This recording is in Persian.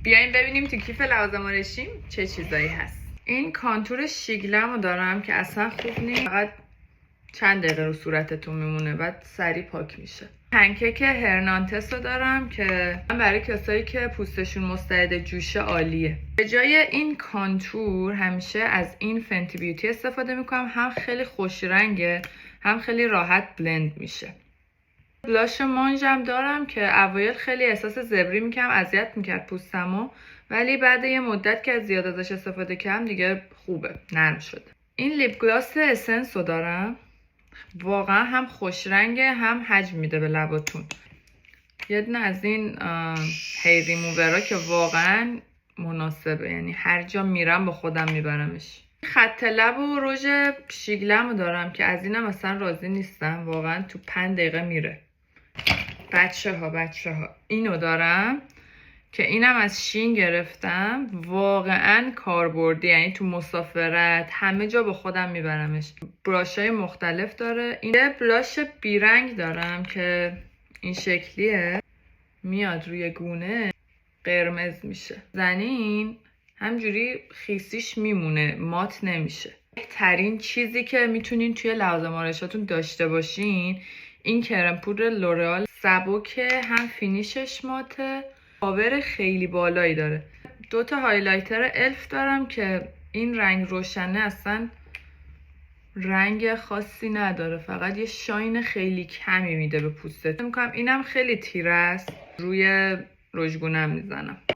بیاین ببینیم تو کیف لوازم آرایشیم چه چیزایی هست. این کانتور شیگلمو دارم که اصلا خوب نیست، فقط چند دقیقه رو صورتتون میمونه بعد سریع پاک میشه. پنکیک هرنانتس رو دارم که برای کسایی که پوستشون مستعد جوشه عالیه. به جای این کانتور همیشه از این فنتی بیوتی استفاده میکنم، هم خیلی خوش رنگه هم خیلی راحت بلند میشه. بلاش مانژم دارم که اوایل خیلی احساس زبری میکنم، اذیت میکرد پوستمو، ولی بعد یه مدت که زیاد ازش استفاده کردم دیگه خوبه، نرم شده. این لیپ گلاس اسنس رو دارم، واقعا هم خوش رنگه هم حجم میده به لباتون. یه دونه از این هی ریموورا که واقعا مناسبه، یعنی هر جا میرم با خودم میبرمش. خط لب و رژ شیگلم رو دارم که از اینم اصلا راضی نیستم، واقعا تو 5 دقیقه میره. بچه ها اینو دارم که اینم از شین گرفتم، واقعا کاربردی، یعنی تو مسافرت همه جا با خودم میبرمش. براشای مختلف داره. این بلاش بیرنگ دارم که این شکلیه، میاد روی گونه قرمز میشه، زنین همجوری خیسیش میمونه، مات نمیشه. بهترین چیزی که میتونین توی لوازم آرایشاتون داشته باشین این کرم پودر لورئال سبکه، هم فینیشش ماته، پاور خیلی بالایی داره. 2 تا هایلایتر الف دارم که این رنگ روشنه اصلا رنگ خاصی نداره، فقط یه شاین خیلی کمی میده به پوستت. میکنم اینم خیلی تیره است، روی رژگونم میزنم.